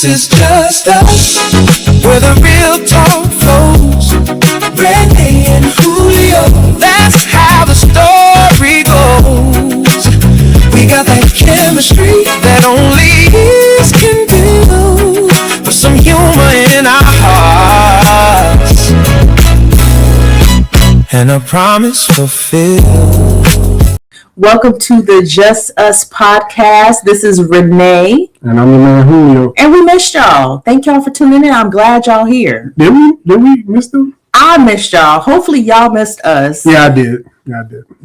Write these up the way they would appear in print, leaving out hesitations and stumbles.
This is just us, we're the real talk folks. Renee and Julio, that's how the story goes. We got that chemistry that only us can do. Put some humor in our hearts and a promise fulfilled. Welcome to the Jus Us Podcast. This is Renee. And I'm Renee and Julio. And we missed y'all. Thank y'all for tuning in. I'm glad y'all here. Did we miss them? I missed y'all. Hopefully y'all missed us. Yeah, I did.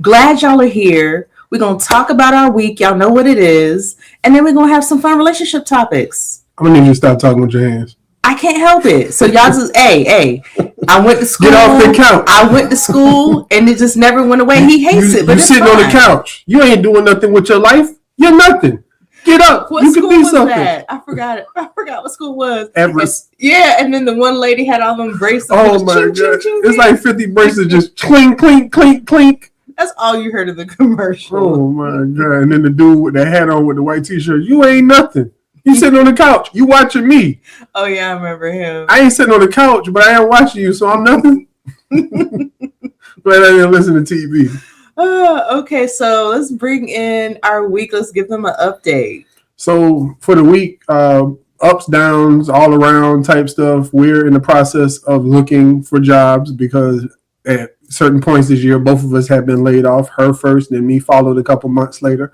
Glad y'all are here. We're going to talk about our week. Y'all know what it is. And then we're going to have some fun relationship topics. I'm going to need you to stop talking with your hands. I can't help it. So y'all just, hey. I went to school. Get off the couch. I went to school and it just never went away. He hates it, but you're it's sitting fine. on the couch. You ain't doing nothing with your life. You're nothing. Get up. What you school can be was something. that? I forgot it. I forgot what school was. Everest. Yeah, and then the one lady had all them bracelets. Oh my God. It's like 50 bracelets just clink, clink, clink, clink. That's all you heard of the commercial. Oh my God. And then the dude with the hat on with the white t-shirt. You ain't nothing. You sitting on the couch. You watching me. Oh yeah, I remember him. I ain't sitting on the couch, but I am watching you, so I'm nothing. But I didn't listen to TV. Okay, so let's bring in our week. Let's give them an update. So for the week, ups, downs, all around type stuff. We're in the process of looking for jobs because at certain points this year, both of us have been laid off. Her first, and then me followed a couple months later.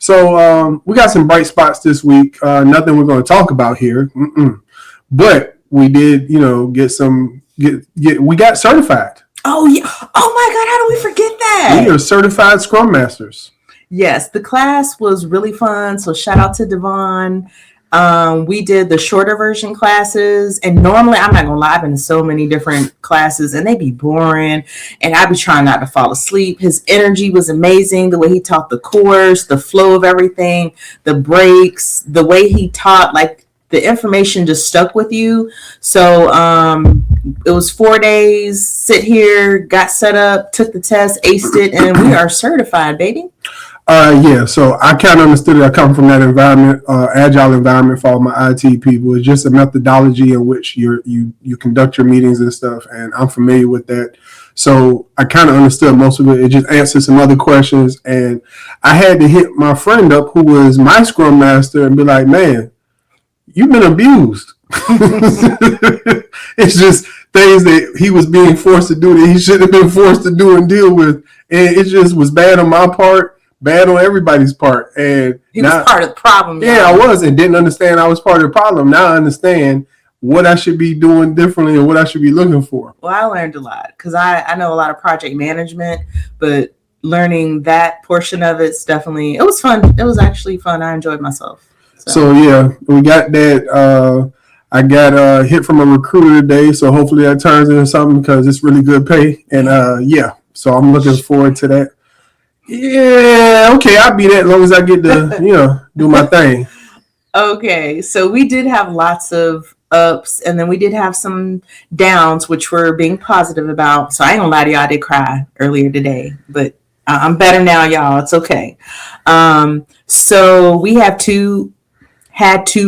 So we got some bright spots this week. Nothing we're going to talk about here, but we did, we got certified. Oh yeah! Oh my God! How do we forget that? We are certified Scrum Masters. Yes, the class was really fun. So shout out to Devon. We did the shorter version classes, and normally I'm not gonna lie, I've been in so many different classes and they be boring and I be trying not to fall asleep. His energy was amazing, the way he taught the course, the flow of everything, the breaks, the way he taught, like the information just stuck with you. So it was 4 days, sit here, got set up, took the test, aced it, and we are certified, baby. Yeah, so I kind of understood it. I come from that environment, agile environment for all my IT people. It's just a methodology in which you conduct your meetings and stuff, and I'm familiar with that. So I kind of understood most of it. It just answered some other questions, and I had to hit my friend up who was my Scrum Master and be like, man, you've been abused. It's just things that he was being forced to do that he shouldn't have been forced to do and deal with, and it just was bad on my part. Bad on everybody's part. And he was part of the problem. Yeah, I was, and didn't understand I was part of the problem. Now I understand what I should be doing differently and what I should be looking for. Well, I learned a lot because I know a lot of project management, but learning that portion of it was fun. It was actually fun. I enjoyed myself. So yeah, we got that. I got hit from a recruiter today, so hopefully that turns into something because it's really good pay. And so I'm looking forward to that. Yeah, okay, I'll be that as long as I get to, do my thing. Okay, so we did have lots of ups, and then we did have some downs, which we're being positive about. So I ain't gonna lie to y'all, I did cry earlier today, but I'm better now, y'all. It's okay. So we had two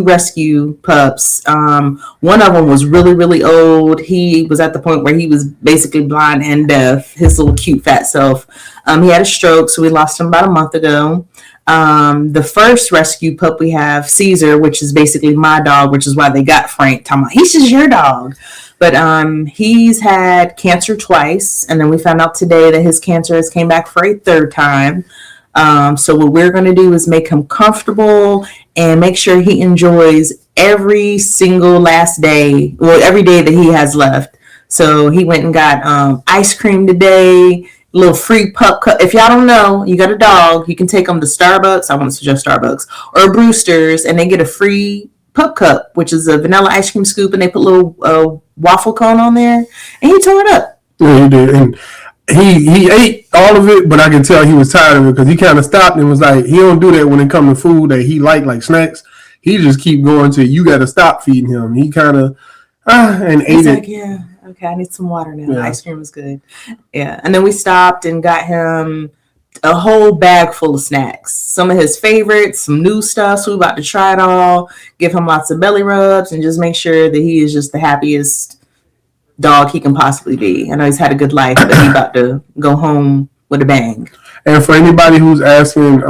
rescue pups. One of them was really, really old. He was at the point where he was basically blind and deaf, his little cute fat self. He had a stroke, so we lost him about a month ago. The first rescue pup we have, Caesar, which is basically my dog, which is why they got Frank. Talking about, he's just your dog. But he's had cancer twice, and then we found out today that his cancer has came back for a third time. So what we're going to do is make him comfortable and make sure he enjoys every single last day, or every day that he has left. So he went and got ice cream today, little free pup cup. If y'all don't know, you got a dog, you can take them to Starbucks. I want to suggest Starbucks or Brewster's, and they get a free pup cup, which is a vanilla ice cream scoop, and they put a little waffle cone on there, and he tore it up. Yeah, he did. And he ate all of it, but I can tell he was tired of it because he kind of stopped and was like, he don't do that when it comes to food that he like snacks. He just keep going to, you got to stop feeding him. He kind of and ate it. Like, yeah, okay, I need some water now. Yeah. Ice cream is good. Yeah, and then we stopped and got him a whole bag full of snacks. Some of his favorites, some new stuff. So we're about to try it all, give him lots of belly rubs, and just make sure that he is just the happiest dog he can possibly be. I know he's had a good life, but he's about to go home with a bang. And for anybody who's asking,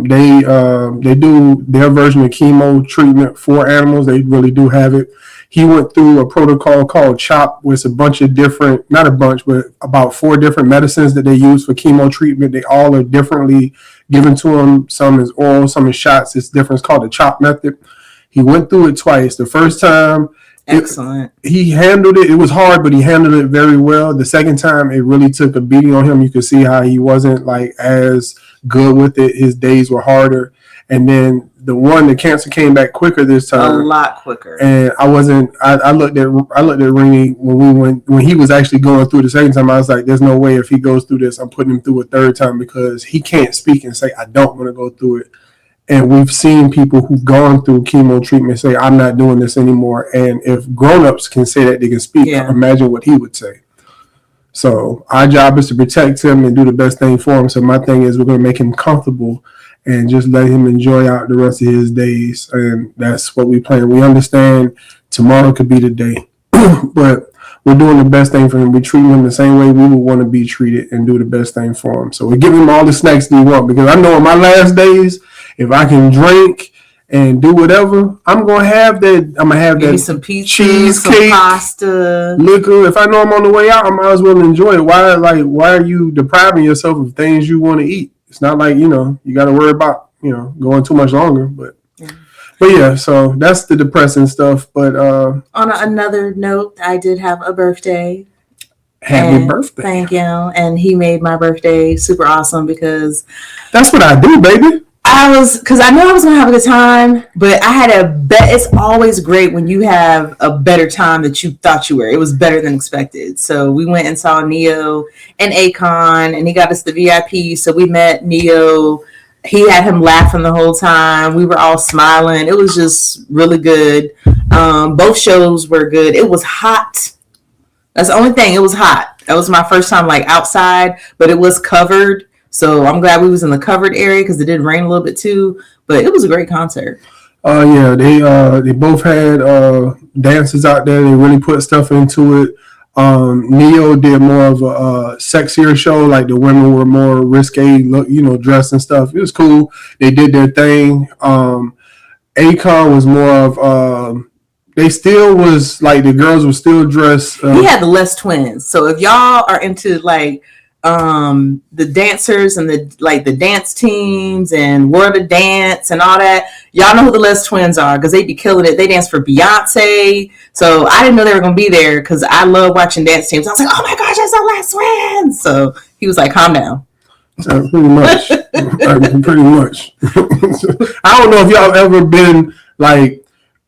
they do their version of chemo treatment for animals. They really do have it. He went through a protocol called CHOP, with a bunch of different, not a bunch, but about 4 different medicines that they use for chemo treatment. They all are differently given to him. Some is oral, some is shots. It's different. It's called the CHOP method. He went through it twice. The first time, excellent. He handled it. It was hard, but he handled it very well. The second time, it really took a beating on him. You could see how he wasn't like as good with it. His days were harder. And then the cancer came back quicker this time. A lot quicker. And I looked at Renee when he was actually going through the second time. I was like, there's no way if he goes through this, I'm putting him through a third time, because he can't speak and say, I don't want to go through it. And we've seen people who've gone through chemo treatment say, I'm not doing this anymore. And if grown-ups can say that they can speak, imagine what he would say. So our job is to protect him and do the best thing for him. So my thing is, we're going to make him comfortable and just let him enjoy out the rest of his days. And that's what we plan. We understand tomorrow could be the day, but we're doing the best thing for him. We're treating him the same way we would want to be treated and do the best thing for him. So we're giving him all the snacks that he wants, because I know in my last days, if I can drink and do whatever, I'm going to have that. I'm going to have maybe that some pizza, cheesecake, some pasta, liquor. If I know I'm on the way out, I might as well enjoy it. Why are you depriving yourself of things you want to eat? It's not like, you got to worry about, going too much longer. But yeah, so that's the depressing stuff. But on another note, I did have a birthday. Happy birthday. Thank you. And he made my birthday super awesome, because that's what I do, baby. Because I knew I was going to have a good time, but I had a bet. It's always great when you have a better time that you thought you were. It was better than expected. So we went and saw Neo and Akon, and he got us the VIP. So we met Neo. He had him laughing the whole time. We were all smiling. It was just really good. Both shows were good. It was hot. That's the only thing. It was hot. That was my first time outside, but it was covered. So I'm glad we was in the covered area, because it did rain a little bit too. But it was a great concert. Yeah, they both had dances out there. They really put stuff into it. Neo did more of a sexier show, like the women were more risque, dressed and stuff. It was cool. They did their thing. Akon was more of they still was like, the girls were still dressed. He had the Les Twins. So if y'all are into the dancers and the dance teams and World of Dance and all that, y'all know who the Les Twins are, because they be killing it. They dance for Beyonce. So I didn't know they were gonna be there, because I love watching dance teams. I was like, oh my gosh, that's the Les Twins. So he was like, calm down. Pretty much. Pretty much. I don't know if y'all ever been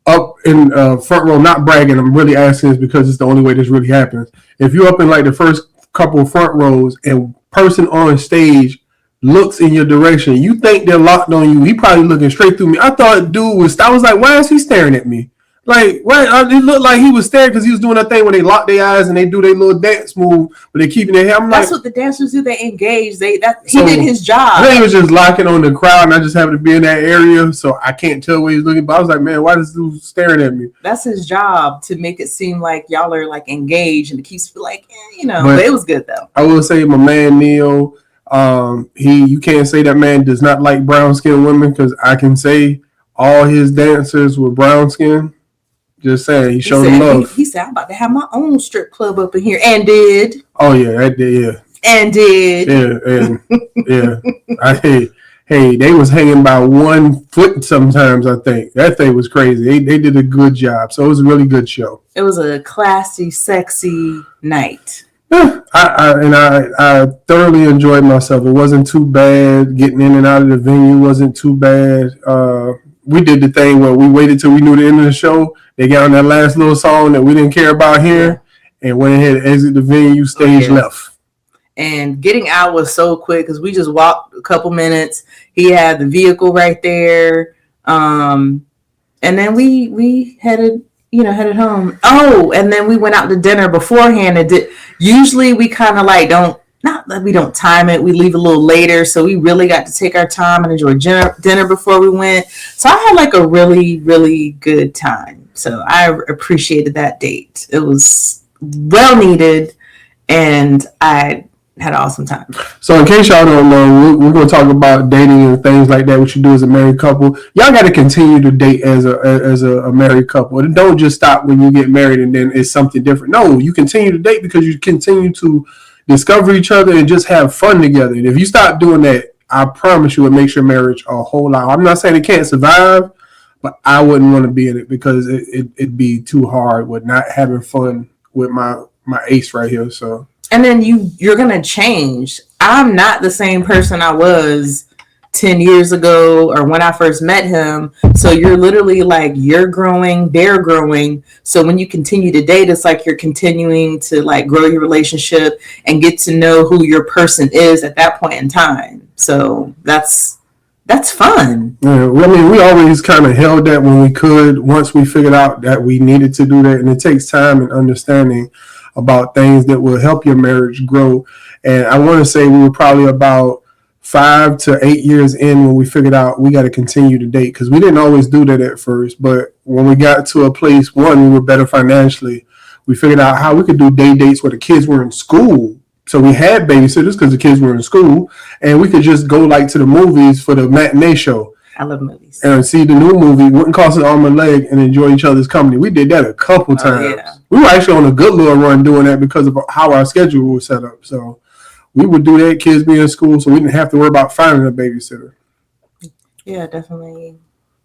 up in front row, not bragging, I'm really asking this because it's the only way this really happens. If you're up in the first couple of front rows and person on stage looks in your direction, you think they're locked on you. He probably looking straight through me. I thought dude I was like, why is he staring at me? It looked like he was staring because he was doing that thing when they lock their eyes and they do their little dance move, but they keeping their hair. That's what the dancers do. They engage. He did his job. I think he was just locking on the crowd, and I just happened to be in that area, so I can't tell where he's looking. But I was like, man, why is this dude staring at me? That's his job, to make it seem like y'all are engaged, and it keeps but it was good though. I will say, my man Neo, you can't say that man does not like brown skinned women, because I can say all his dancers were brown skinned. Just saying, he showed love. He said, I'm about to have my own strip club up in here, and did. Oh yeah, that did, yeah. And did. Yeah, and yeah. Hey, they was hanging by 1 foot sometimes, I think. That thing was crazy. They did a good job. So it was a really good show. It was a classy, sexy night. Yeah, I thoroughly enjoyed myself. It wasn't too bad. Getting in and out of the venue wasn't too bad. We did the thing where we waited till we knew the end of the show. They got on that last little song that we didn't care about here, and went ahead and exit the venue, stage left. And getting out was so quick, because we just walked a couple minutes. He had the vehicle right there, and then we headed home. Oh, and then we went out to dinner beforehand. Usually we kind of don't not that we don't time it, we leave a little later. So we really got to take our time and enjoy dinner before we went. So I had like a really, really good time. So I appreciated that date. It was well needed and I had an awesome time. So in case y'all don't know, we're going to talk about dating and things like that, what you do as a married couple. Y'all got to continue to date as a married couple. And don't just stop when you get married and then it's something different. No, you continue to date because you continue to discover each other and just have fun together. And if you stop doing that, I promise you it makes your marriage a whole lot. I'm not saying it can't survive, but I wouldn't want to be in it because it'd be too hard with not having fun with my ace right here. So. And then you're going to change. I'm not the same person I was 10 years ago or when I first met him. So you're literally like, you're growing, they're growing. So when you continue to date, it's like you're continuing to like grow your relationship and get to know who your person is at that point in time. So that's fun. Yeah, well, I mean, we always kind of held that when we could, once we figured out that we needed to do that. And it takes time and understanding about things that will help your marriage grow. And I want to say we were probably about 5 to 8 years in when we figured out we got to continue to date, because we didn't always do that at first. But when we got to a place, one, we were better financially. We figured out how we could do day dates where the kids were in school. So we had babysitters because the kids were in school, and we could just go like to the movies for the matinee show. I love movies. And see the new movie, wouldn't cost an arm and leg, and enjoy each other's company. We did that a couple times. Yeah. We were actually on a good little run doing that because of how our schedule was set up. So we would do that, kids being in school, so we didn't have to worry about finding a babysitter. Yeah, definitely.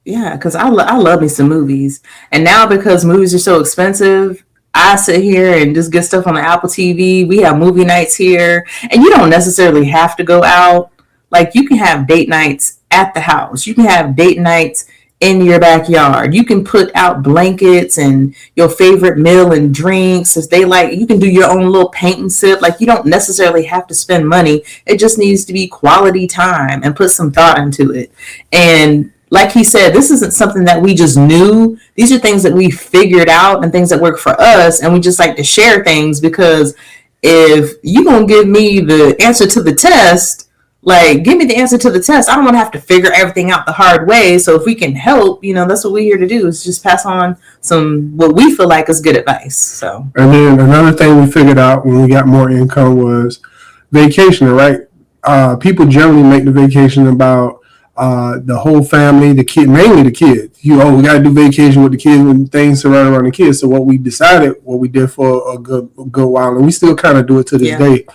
Yeah, because I love me some movies. And now because movies are so expensive, I sit here and just get stuff on the Apple TV. We have movie nights here. And you don't necessarily have to go out. Like, you can have date nights at the house. You can have date nights in your backyard. You can put out blankets and your favorite meal and drinks. If they like, you can do your own little paint and sip. Like, you don't necessarily have to spend money. It just needs to be quality time and put some thought into it. And like he said, this isn't something that we just knew. These are things that we figured out and things that work for us. And we just like to share things, because if you're going to give me the answer to the test, like, give me the answer to the test. I don't want to have to figure everything out the hard way. So if we can help, that's what we're here to do, is just pass on some what we feel like is good advice. So. And then another thing we figured out when we got more income was vacationing, right? People generally make the vacation about the whole family, the kid, mainly the kids. We got to do vacation with the kids when things surround around the kids. So what we did for a good while, and we still kind of do it to this day,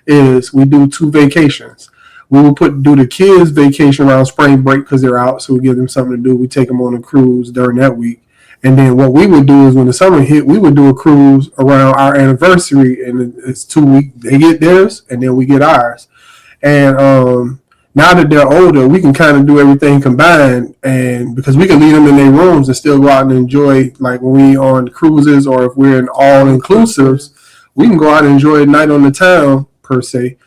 is we do 2 vacations. We will do the kids' vacation around spring break because they're out, so we give them something to do. We take them on a cruise during that week. And then what we would do is when the summer hit, we would do a cruise around our anniversary, and it's 2 weeks. They get theirs, and then we get ours. And now that they're older, we can kind of do everything combined, and because we can leave them in their rooms and still go out and enjoy, like when we on cruises or if we're in all-inclusives, we can go out and enjoy a night on the town, per se.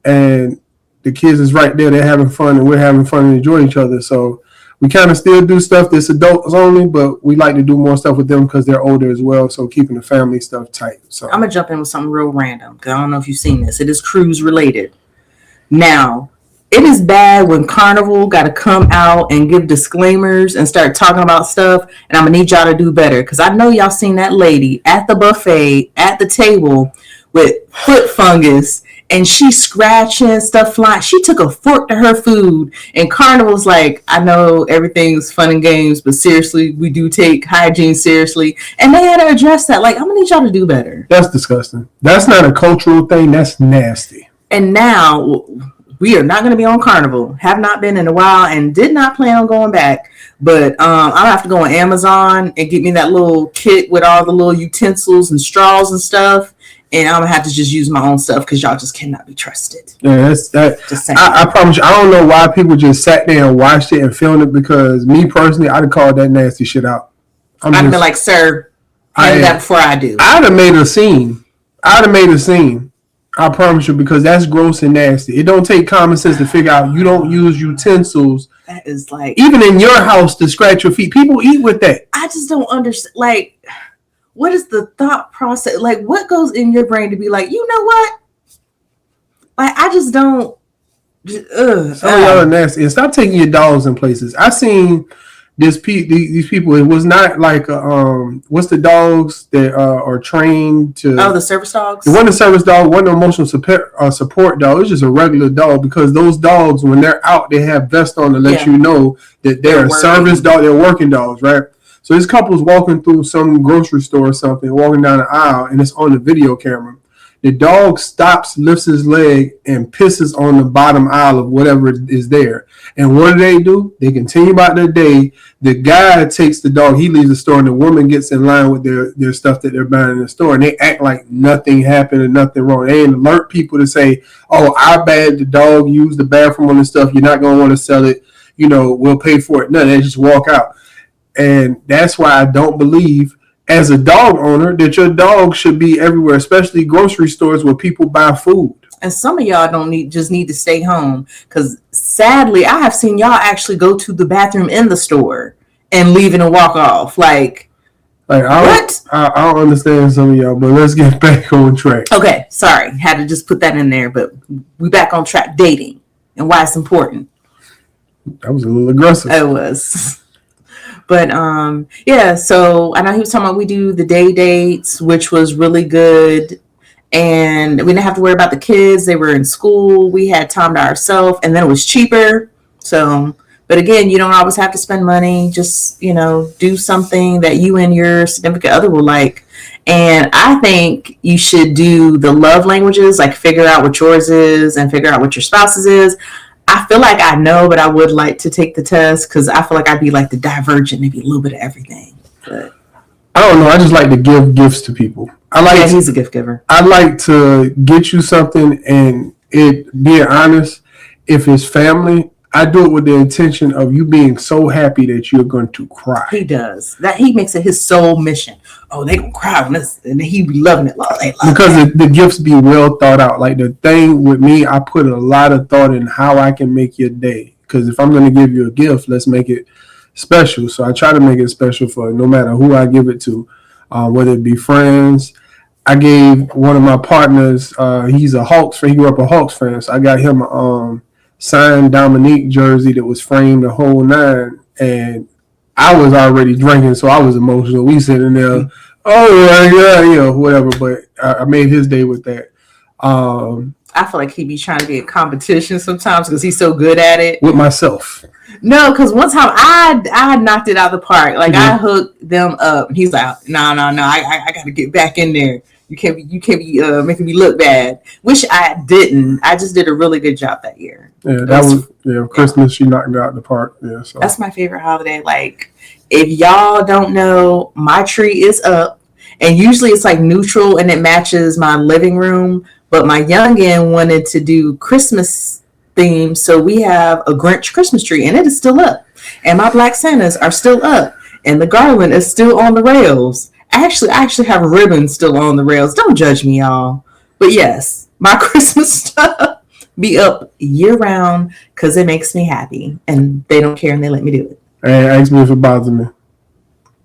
And the kids is right there. They're having fun, and we're having fun and enjoy each other. So we kind of still do stuff that's adults only, but we like to do more stuff with them because they're older as well. So keeping the family stuff tight. So I'm going to jump in with something real random, because I don't know if you've seen this. It is cruise related. Now, it is bad when Carnival got to come out and give disclaimers and start talking about stuff. And I'm going to need y'all to do better, because I know y'all seen that lady at the buffet, at the table, with foot fungus, and she scratching, stuff flying. She took a fork to her food, and Carnival's like, I know everything's fun and games, but seriously, we do take hygiene seriously. And they had to address that. Like, I'm going to need y'all to do better. That's disgusting. That's not a cultural thing. That's nasty. And now we are not going to be on Carnival. Have not been in a while and did not plan on going back. But I'll have to go on Amazon and get me that little kit with all the little utensils and straws and stuff. And I'm going to have to just use my own stuff, because y'all just cannot be trusted. Yeah, that's that. I promise you, I don't know why people just sat there and watched it and filmed it, because me personally, I'd have called that nasty shit out. I'd have been like, sir, handle that before I do. I'd have made a scene. I promise you, because that's gross and nasty. It don't take common sense to figure out you don't use utensils. That is like, even in your house, to scratch your feet. People eat with that. I just don't understand. Like, what is the thought process? Like, what goes in your brain to be like, you know what? Like, I just don't. Some of y'all are nasty. And stop taking your dogs in places. I seen these people. It was not like what's the dogs that are trained to? Oh, the service dogs. It wasn't a service dog. It wasn't an emotional support dog. It was just a regular dog, because those dogs, when they're out, they have vests on to let you know that they're a service dog. They're working dogs, right? So this couple's walking through some grocery store or something, walking down the aisle, and it's on the video camera. The dog stops, lifts his leg, and pisses on the bottom aisle of whatever is there. And what do? They continue about their day. The guy takes the dog, he leaves the store, and the woman gets in line with their stuff that they're buying in the store. And they act like nothing happened and nothing wrong. They alert people to say, oh, our bad, the dog used the bathroom on the stuff. You're not going to want to sell it. We'll pay for it. No, they just walk out. And that's why I don't believe, as a dog owner, that your dog should be everywhere, especially grocery stores where people buy food. And some of y'all need to stay home, because sadly, I have seen y'all actually go to the bathroom in the store and leave and walk off. Like what? I don't understand some of y'all, but let's get back on track. Okay, sorry, had to just put that in there, but we back on track. Dating and why it's important. That was a little aggressive. It was. But yeah, so I know he was talking about we do the day dates, which was really good. And we didn't have to worry about the kids. They were in school. We had time to ourselves, and then it was cheaper. So, but again, you don't always have to spend money. Just, do something that you and your significant other will like. And I think you should do the love languages, like figure out what yours is and figure out what your spouse's is. I feel like I know, but I would like to take the test, because I feel like I'd be like the divergent, maybe a little bit of everything. But I don't know. I just like to give gifts to people. He's a gift giver. I like to get you something, and being honest, if it's family, I do it with the intention of you being so happy that you're going to cry. He does. That he makes it his sole mission. Oh, they gonna cry on this, and he be loving it. Because the gifts be well thought out. Like the thing with me, I put a lot of thought in how I can make your day. Because if I'm going to give you a gift, let's make it special. So I try to make it special for no matter who I give it to, whether it be friends. I gave one of my partners, he's a Hawks fan. He grew up a Hawks fan. So I got him a signed Dominique jersey that was framed the whole nine. And I was already drinking, so I was emotional. We sitting there, whatever. But I made his day with that. I feel like he be trying to be a competition sometimes because he's so good at it. With myself. No, because one time I knocked it out of the park. Like I hooked them up. He's like, no, I got to get back in there. You can't be making me look bad. Which I didn't. I just did a really good job that year. Yeah, that was Christmas. She knocked it out of the park. Yeah, so that's my favorite holiday. Like, if y'all don't know, my tree is up, and usually it's like neutral and it matches my living room. But my youngin wanted to do Christmas theme, so we have a Grinch Christmas tree, and it is still up. And my Black Santas are still up, and the garland is still on the rails. I actually have ribbons still on the rails. Don't judge me, y'all. But yes, my Christmas stuff be up year round because it makes me happy, and they don't care and they let me do it. Hey, ask me if it bothers me.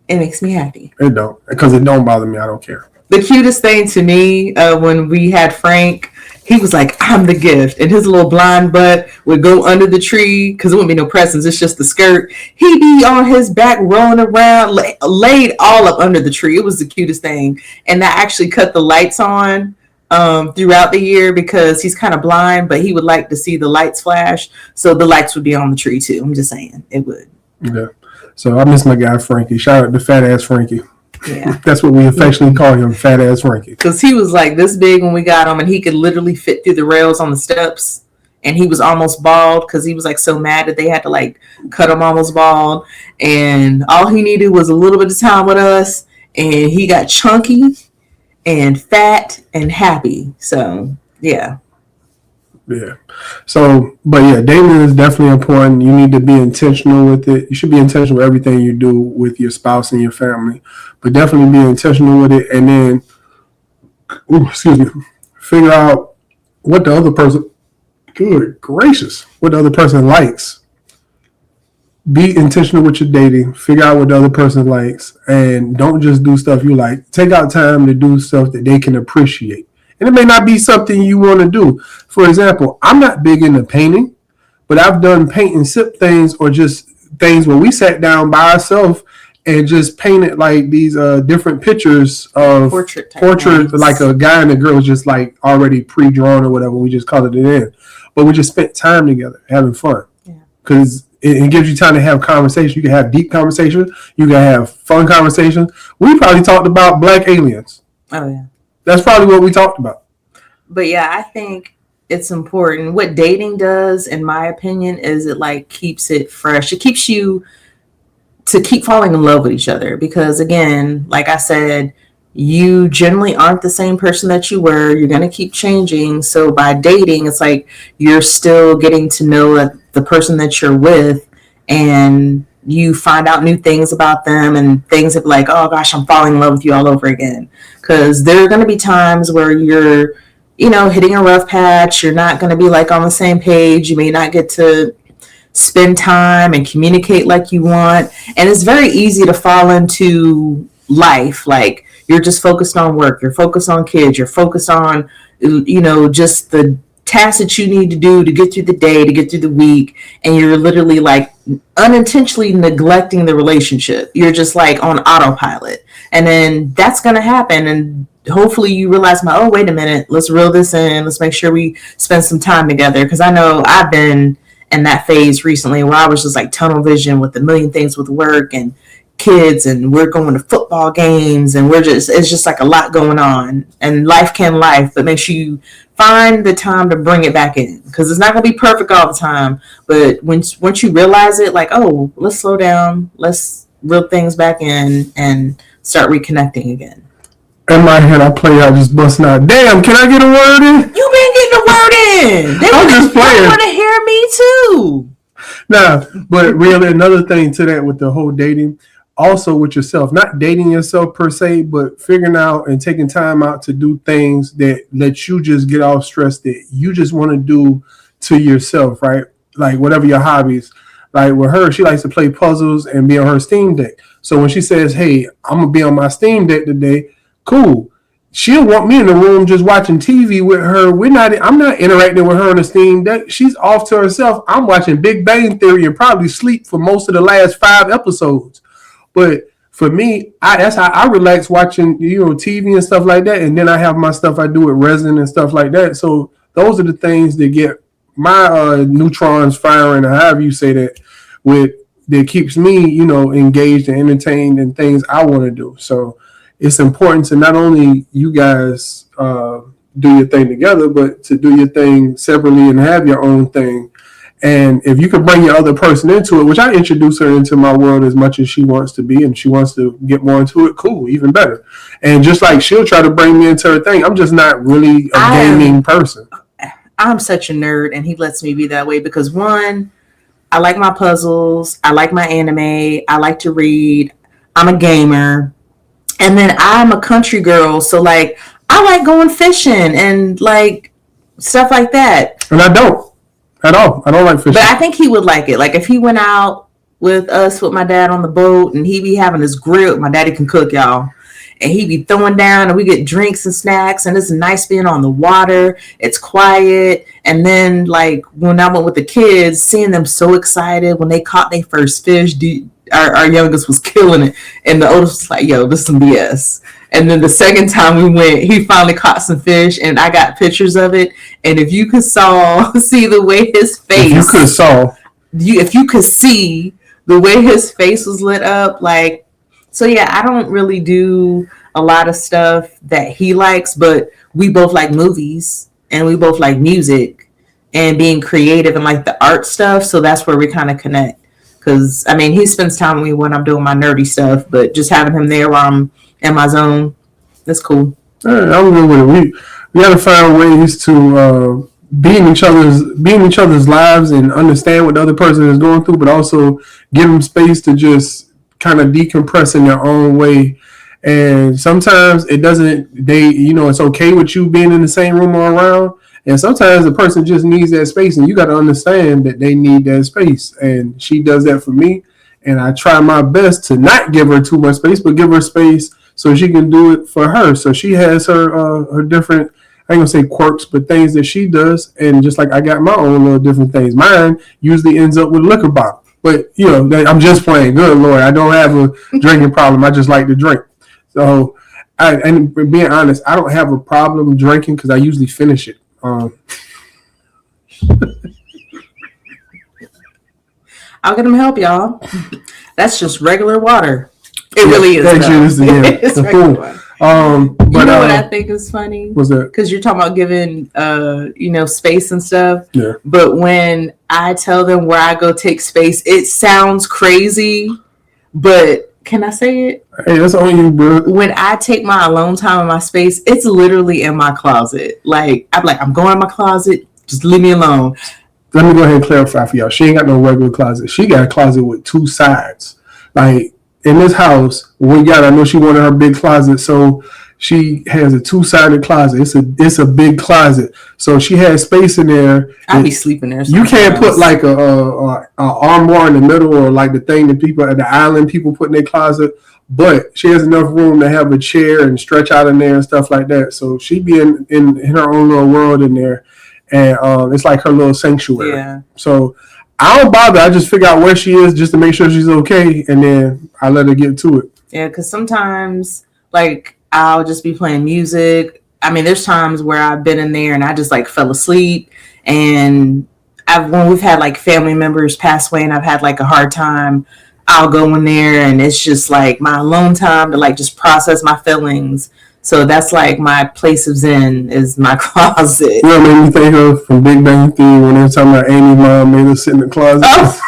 It makes me happy. It don't, because it don't bother me. I don't care. The cutest thing to me when we had Frank, he was like, I'm the gift. And his little blind butt would go under the tree because there wouldn't be no presents. It's just the skirt. He'd be on his back rolling around, laid all up under the tree. It was the cutest thing. And I actually cut the lights on throughout the year because he's kind of blind, but he would like to see the lights flash. So the lights would be on the tree too. I'm just saying it would. Yeah. So I miss my guy, Frankie. Shout out to fat ass Frankie. Yeah. That's what we affectionately call him, fat ass Frankie. Because he was like this big when we got him, and he could literally fit through the rails on the steps. And he was almost bald because he was like so mad that they had to like cut him almost bald. And all he needed was a little bit of time with us, and he got chunky and fat and happy. So yeah. Yeah. So, but yeah, dating is definitely important. You need to be intentional with it. You should be intentional with everything you do with your spouse and your family, but definitely be intentional with it. And then, figure out what the other person, good gracious, what the other person likes. Be intentional with your dating. Figure out what the other person likes, and don't just do stuff you like. Take out time to do stuff that they can appreciate. And it may not be something you want to do. For example, I'm not big into painting, but I've done paint and sip things, or just things where we sat down by ourselves and just painted like these different pictures of portrait, like a guy and a girl, just like already pre-drawn or whatever. We just colored it in, but we just spent time together having fun, because it gives you time to have conversation. You can have deep conversations. You can have fun conversations. We probably talked about black aliens. Oh yeah, that's probably what we talked about. But yeah, I think it's important. What dating does, in my opinion, is it like keeps it fresh. It keeps you to keep falling in love with each other, because again, like I said, you generally aren't the same person that you were. You're going to keep changing. So by dating, it's like you're still getting to know the person that you're with, and you find out new things about them, and things of like, oh gosh, I'm falling in love with you all over again. Because there are going to be times where you're, hitting a rough patch. You're not going to be like on the same page. You may not get to spend time and communicate like you want. And it's very easy to fall into life like you're just focused on work, you're focused on kids, you're focused on just the tasks that you need to do to get through the day, to get through the week, and you're literally like unintentionally neglecting the relationship. You're just like on autopilot, and then that's going to happen. And hopefully you realize, oh wait a minute, let's reel this in, let's make sure we spend some time together. Because I know I've been in that phase recently where I was just like tunnel vision with a million things with work and kids, and we're going to football games, and it's just like a lot going on, and life can life, but make sure you find the time to bring it back in, because it's not going to be perfect all the time. But once you realize it, like, oh, let's slow down, let's reel things back in and start reconnecting again. In my head, I play out just busting out, damn, can I get a word in? You been getting a word in. I'm just playing. They want to hear me too. Nah, but really another thing to that with the whole dating, also with yourself, not dating yourself per se, but figuring out and taking time out to do things that let you just get off stress, that you just want to do to yourself, right? Like whatever your hobbies. Like with her, she likes to play puzzles and be on her Steam Deck. So when she says, hey, I'm going to be on my Steam Deck today, cool. She'll want me in the room just watching TV with her. I'm not interacting with her on the Steam Deck. She's off to herself. I'm watching Big Bang Theory and probably sleep for most of the last 5 episodes. But for me, that's how I relax, watching TV and stuff like that. And then I have my stuff I do with resin and stuff like that. So those are the things that get my neutrons firing, or however you say that, that keeps me, engaged and entertained in things I want to do. So it's important to not only you guys do your thing together, but to do your thing separately and have your own thing. And if you could bring your other person into it, which I introduce her into my world as much as she wants to be, and she wants to get more into it, cool, even better. And just like she'll try to bring me into her thing, I'm just not really a gaming person. I'm such a nerd, and he lets me be that way because, one, I like my puzzles, I like my anime, I like to read, I'm a gamer, and then I'm a country girl, so like I like going fishing and like stuff like that. And I don't. At all. I don't like fishing. But I think he would like it. Like if he went out with us, with my dad on the boat, and he be having his grill. My daddy can cook, y'all. And he be throwing down, and we get drinks and snacks, and it's nice being on the water. It's quiet. And then like when I went with the kids, seeing them so excited when they caught their first fish, our youngest was killing it. And the oldest was like, yo, this is some BS. And then the second time we went, he finally caught some fish, and I got pictures of it. And if you could see the way his face, if you could see the way his face was lit up, like, so yeah, I don't really do a lot of stuff that he likes, but we both like movies and we both like music and being creative and like the art stuff. So that's where we kind of connect. Because I mean, he spends time with me when I'm doing my nerdy stuff, but just having him there while I'm in my zone, that's cool. I'm good with it. We got to find ways to be in each other's lives and understand what the other person is going through, but also give them space to just kind of decompress in their own way. And sometimes it's okay with you being in the same room or around. And sometimes the person just needs that space, and you got to understand that they need that space. And she does that for me. And I try my best to not give her too much space, but give her space so she can do it for her. So she has her different I ain't gonna say quirks, but things that she does, and just like I got my own little different things. Mine usually ends up with a liquor bottle, but I'm just playing. Good Lord, I don't have a drinking problem. I just like to drink. So, and being honest, I don't have a problem drinking because I usually finish it. I'll get them help, y'all. That's just regular water. It really is. It's regular water. But what I think is funny? What's that? Because you're talking about giving, space and stuff. Yeah. But when I tell them where I go take space, it sounds crazy. But can I say it? Hey, that's on you, bro. When I take my alone time in my space, it's literally in my closet. I'm going in my closet. Just leave me alone. Let me go ahead and clarify for y'all. She ain't got no regular closet. She got a closet with two sides. Like, in this house, I know she wanted her big closet, so she has a two-sided closet. It's a big closet, so she has space in there. I'll be sleeping there sometimes. You can't put like a armoire in the middle, or like the thing that people at the island people put in their closet. But she has enough room to have a chair and stretch out in there and stuff like that. So she be in her own little world in there. And it's like her little sanctuary. Yeah. So I don't bother. I just figure out where she is just to make sure she's okay, and then I let her get to it. Yeah, because sometimes, I'll just be playing music. I mean, there's times where I've been in there and I just, fell asleep. And when we've had, family members pass away and I've had, a hard time, I'll go in there and it's just, my alone time to, just process my feelings. So that's my place of zen is my closet. You know what made me think of from Big Bang Theory when they were talking about Amy mom made her sit in the closet? Oh.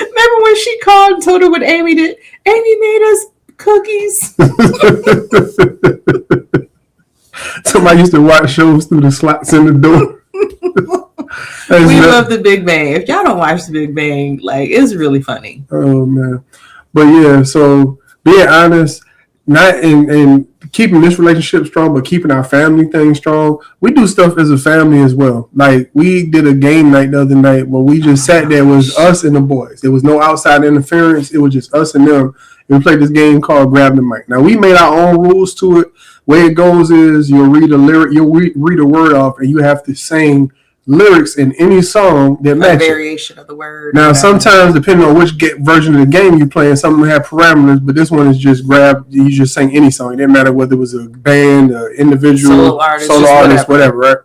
Remember when she called and told her what Amy did? Amy made us cookies. Somebody used to watch shows through the slots in the door. We love the Big Bang. If y'all don't watch the Big Bang, it's really funny. Oh man. But yeah, so being honest, not in keeping this relationship strong, but keeping our family thing strong. We do stuff as a family as well. We did a game night the other night where we just sat there. It was us and the boys. There was no outside interference. It was just us and them. And we played this game called Grab the Mic. Now we made our own rules to it. Way it goes is you'll read a lyric, read a word off, and you have to sing lyrics in any song that matches. A variation of the word. Now, sometimes, depending on which version of the game you play, some have parameters, but this one is just you just sing any song. It didn't matter whether it was a band, an individual, solo artist, whatever, right?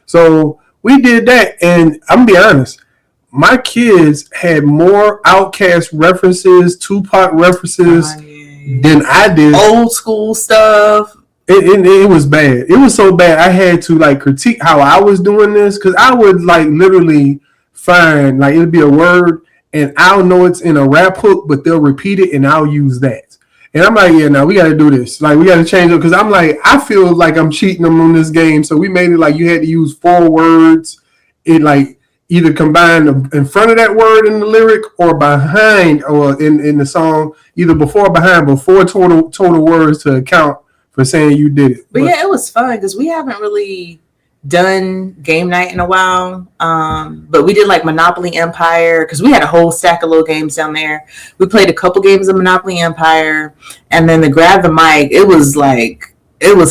So we did that, and I'm going to be honest, my kids had more Outkast references, Tupac references than I did. Old school stuff. It was bad. It was so bad. I had to critique how I was doing this, because I would literally find it would be a word and I'll know it's in a rap hook, but they'll repeat it and I'll use that. And I'm like, yeah, no, we got to do this. We got to change it, because I'm I feel like I'm cheating them on this game. So we made it you had to use 4 words. It either combine in front of that word in the lyric or behind, or in the song, either before or behind, but 4 total words to account for saying you did it. But yeah, it was fun because we haven't really done game night in a while. But we did Monopoly Empire, because we had a whole stack of little games down there. We played a couple games of Monopoly Empire, and then the Grab the Mic, it was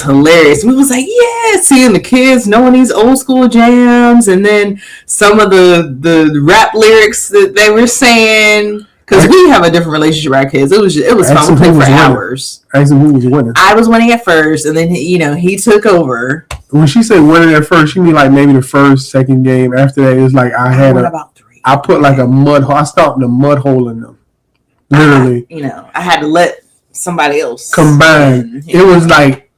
hilarious. We was yeah, seeing the kids knowing these old school jams, and then some of the rap lyrics that they were saying. Because we have a different relationship with our kids. It was fun. We played for hours. Actually, who was winning? I was winning at first, and then he took over. When she said winning at first, she mean maybe the first, second game. After that, it's I had about 3. I put a mud hole. I stopped a mud hole in them. Literally. I had to let somebody else combine. It was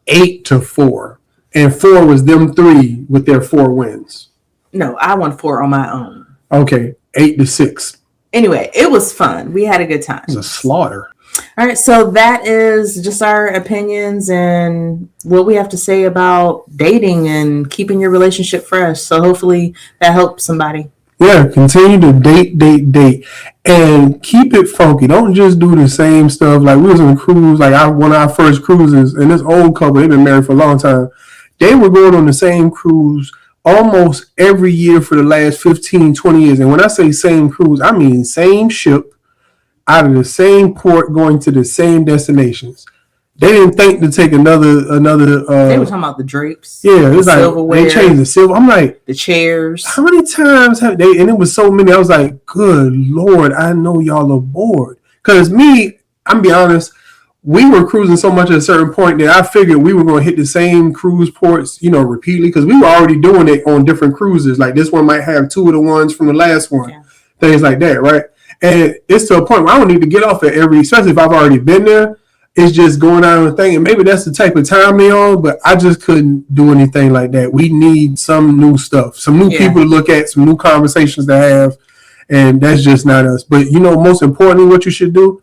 8-4, and 4 was them 3 with their 4 wins. No, I won 4 on my own. Okay, 8-6. Anyway, it was fun. We had a good time. It was a slaughter. All right, so that is just our opinions and what we have to say about dating and keeping your relationship fresh. So hopefully that helps somebody. Yeah, continue to date, and keep it funky. Don't just do the same stuff. We was on a cruise, one of our first cruises, and this old couple, they've been married for a long time. They were going on the same cruise almost every year for the last 15, 20 years. And when I say same cruise, I mean same ship, out of the same port, going to the same destinations. They didn't think to take another. They were talking about the drapes. Yeah, it's like silverware, they changed the silver. I'm like, the chairs. how many times have they? And it was so many. I was like, good Lord, I know y'all are bored. Because me, I'm be honest, we were cruising so much at a certain point that I figured we were going to hit the same cruise ports, repeatedly, because we were already doing it on different cruises. Like this one might have two of the ones from the last one, things like that, right? And it's to a point where I don't need to get off at especially if I've already been there. It's just going on and thing, and maybe that's the type of time they on, but I just couldn't do anything like that. We need some new stuff, some new people to look at, some new conversations to have, and that's just not us. But most importantly, what you should do,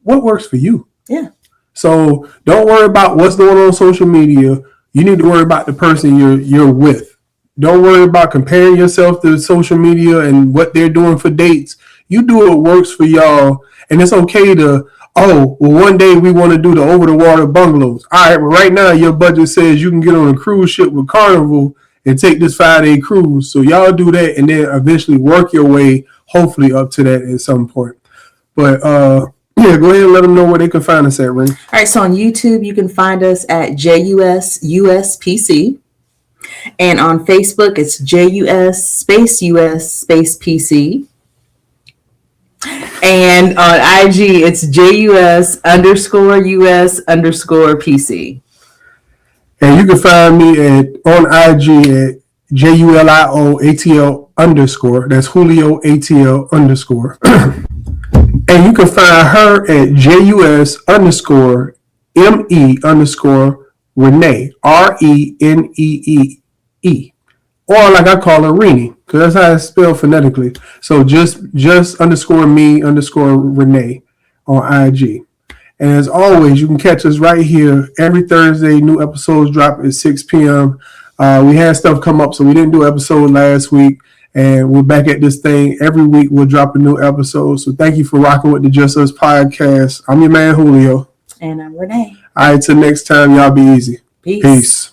what works for you. Yeah. So don't worry about what's going on social media. You need to worry about the person you're with. Don't worry about comparing yourself to social media and what they're doing for dates. You do what works for y'all, and it's okay to. Oh, well, one day we want to do the over-the-water bungalows. All right, well, right now your budget says you can get on a cruise ship with Carnival and take this 5-day cruise. So y'all do that and then eventually work your way, hopefully, up to that at some point. But, go ahead and let them know where they can find us at, Ring. All right, so on YouTube, you can find us at Jus Us PC. And on Facebook, it's JUS space US space PC. And on IG, it's JUS _ US _ PC. And you can find me on IG at JULIO ATL _. That's Julio ATL _. And you can find her at JUS _ ME _ Renee, RENEE. Or like I call her Renee, because that's how it's spelled phonetically. So just _me _ Renee on IG. And as always, you can catch us right here every Thursday. New episodes drop at 6 p.m. We had stuff come up, so we didn't do an episode last week. And we're back at this thing. Every week we'll drop a new episode. So thank you for rocking with the Jus Us Podcast. I'm your man, Julio. And I'm Renee. All right, till next time, y'all be easy. Peace. Peace.